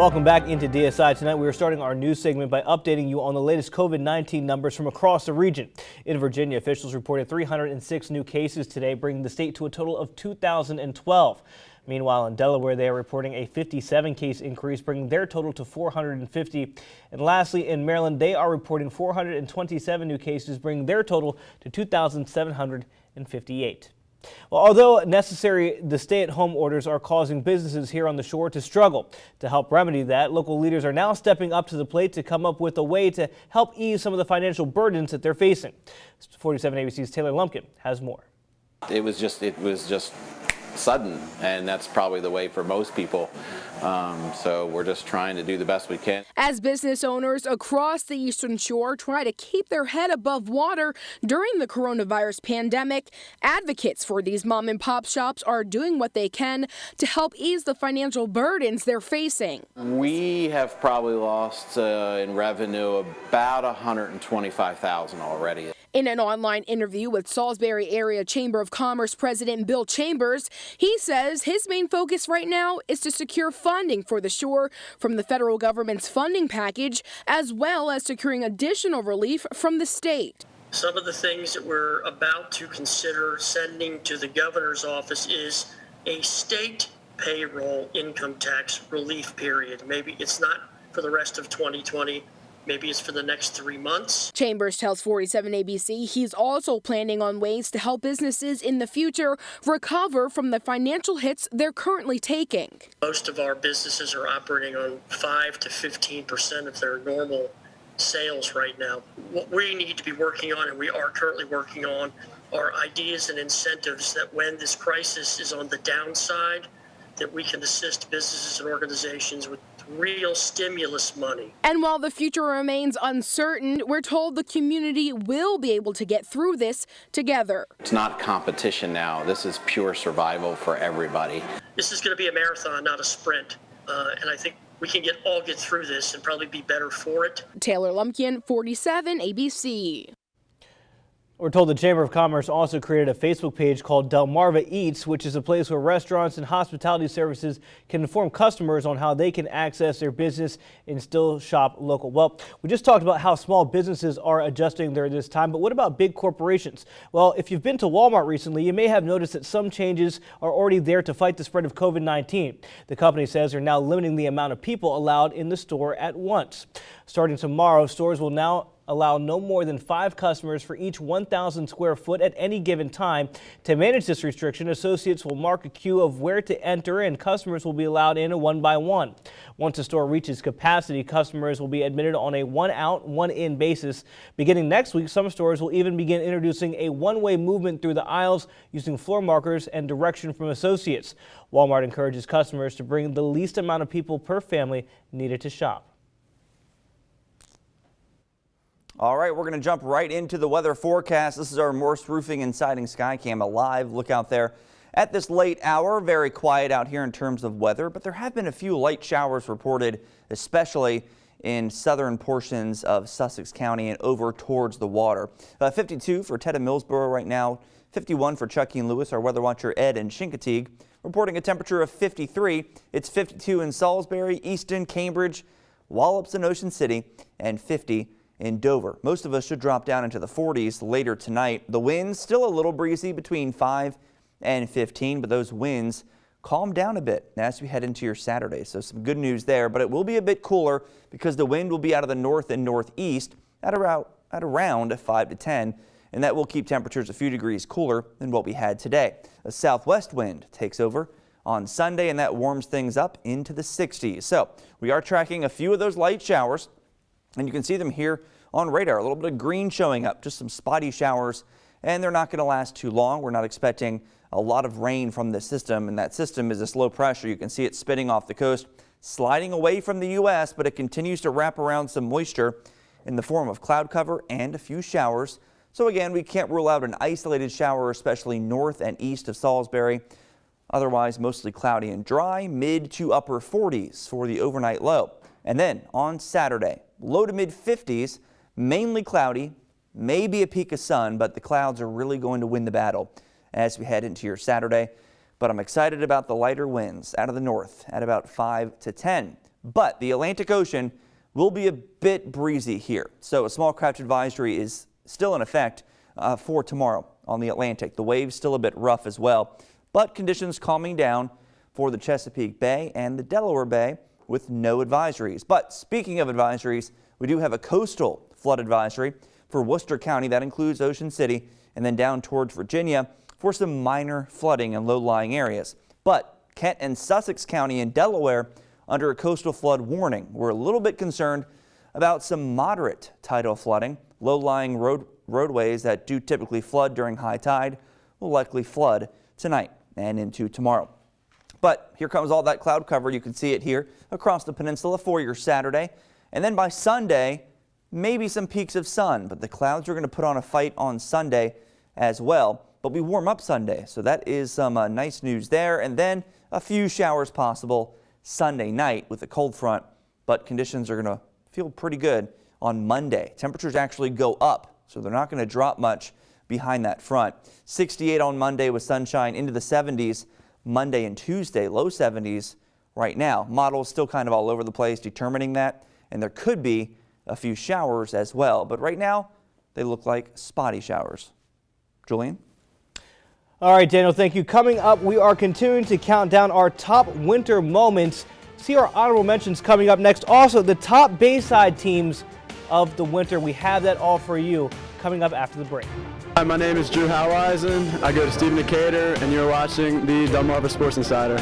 Welcome back into DSI. Tonight we are starting our news segment by updating you on the latest COVID-19 numbers from across the region. In Virginia, officials reported 306 new cases today, bringing the state to a total of 2,012. Meanwhile, in Delaware, they are reporting a 57-case increase, bringing their total to 450. And lastly, in Maryland, they are reporting 427 new cases, bringing their total to 2,758. Well, although necessary, the stay-at-home orders are causing businesses here on the shore to struggle. To help remedy that, local leaders are now stepping up to the plate to come up with a way to help ease some of the financial burdens that they're facing. 47 ABC's Taylor Lumpkin has more. It was just sudden, and that's probably the way for most people. So we're just trying to do the best we can. As business owners across the Eastern Shore try to keep their head above water during the coronavirus pandemic, advocates for these mom and pop shops are doing what they can to help ease the financial burdens they're facing. We have probably lost in revenue about $125,000 already. In an online interview with Salisbury Area Chamber of Commerce President Bill Chambers, he says his main focus right now is to secure funding for the shore from the federal government's funding package, as well as securing additional relief from the state. Some of the things that we're about to consider sending to the governor's office is a state payroll income tax relief period. Maybe it's not for the rest of 2020. Maybe it's for the next 3 months. Chambers tells 47 ABC he's also planning on ways to help businesses in the future recover from the financial hits they're currently taking. Most of our businesses are operating on 5 to 15% of their normal sales right now. What we need to be working on, and we are currently working on, are ideas and incentives that when this crisis is on the downside, that we can assist businesses and organizations with real stimulus money. And while the future remains uncertain, we're told the community will be able to get through this together. It's not competition now. This is pure survival for everybody. This is going to be a marathon, not a sprint. And I think we can all get through this and probably be better for it. Taylor Lumpkin, 47 ABC. We're told the Chamber of Commerce also created a Facebook page called Delmarva Eats, which is a place where restaurants and hospitality services can inform customers on how they can access their business and still shop local. Well, we just talked about how small businesses are adjusting during this time, but what about big corporations? Well, if you've been to Walmart recently, you may have noticed that some changes are already there to fight the spread of COVID-19. The company says they're now limiting the amount of people allowed in the store at once. Starting tomorrow, stores will now allow no more than 5 customers for each 1,000 square foot at any given time. To manage this restriction, associates will mark a queue of where to enter and customers will be allowed in one by one. Once a store reaches capacity, customers will be admitted on a 1 out, 1 in basis. Beginning next week, some stores will even begin introducing a one-way movement through the aisles using floor markers and direction from associates. Walmart encourages customers to bring the least amount of people per family needed to shop. All right, we're going to jump right into the weather forecast. This is our Morse Roofing and Siding Skycam, a live look out there at this late hour. Very quiet out here in terms of weather, but there have been a few light showers reported, especially in southern portions of Sussex County and over towards the water. 52 for Ted and Millsboro right now, 51 for Chuckey and Lewis. Our weather watcher Ed in Chincoteague reporting a temperature of 53. It's 52 in Salisbury, Easton, Cambridge, Wallops and Ocean City, and 50 in Dover. Most of us should drop down into the 40s later tonight. The winds still a little breezy between 5 and 15, but those winds calm down a bit as we head into your Saturday. So some good news there, but it will be a bit cooler because the wind will be out of the north and northeast at around 5 to 10, and that will keep temperatures a few degrees cooler than what we had today. A southwest wind takes over on Sunday, and that warms things up into the 60s. So we are tracking a few of those light showers, and you can see them here on radar. A little bit of green showing up, just some spotty showers, and they're not going to last too long. We're not expecting a lot of rain from this system, and that system is this low pressure. You can see it spinning off the coast, sliding away from the U.S., but it continues to wrap around some moisture in the form of cloud cover and a few showers. So again, we can't rule out an isolated shower, especially north and east of Salisbury. Otherwise, mostly cloudy and dry, mid to upper 40s for the overnight low. And then on Saturday, low to mid 50s, mainly cloudy, maybe a peak of sun, but the clouds are really going to win the battle as we head into your Saturday. But I'm excited about the lighter winds out of the north at about 5 to 10. but the Atlantic Ocean will be a bit breezy here. So a small craft advisory is still in effect for tomorrow on the Atlantic. The waves still a bit rough as well, but conditions calming down for the Chesapeake Bay and the Delaware Bay with no advisories. But speaking of advisories, we do have a coastal flood advisory for Worcester County. That includes Ocean City and then down towards Virginia for some minor flooding in low-lying areas. But Kent and Sussex County in Delaware under a coastal flood warning. We're a little bit concerned about some moderate tidal flooding. Low-lying roadways that do typically flood during high tide will likely flood tonight and into tomorrow. But here comes all that cloud cover. You can see it here across the peninsula for your Saturday. And then by Sunday, maybe some peaks of sun, but the clouds are going to put on a fight on Sunday as well. But we warm up Sunday, so that is some nice news there. And then a few showers possible Sunday night with a cold front, but conditions are going to feel pretty good on Monday. Temperatures actually go up, so they're not going to drop much behind that front. 68 on Monday with sunshine, into the 70s Monday and Tuesday, low 70s right now. Models still kind of all over the place determining that, and there could be a few showers as well, but right now they look like spotty showers. Julian? All right, Daniel, thank you. Coming up, we are continuing to count down our top winter moments. See our honorable mentions coming up next. Also, the top Bayside teams of the winter. We have that all for you coming up after the break. Hi, my name is Drew Howeisen. I go to Stephen Decatur, and you're watching the Delmarva Sports Insider.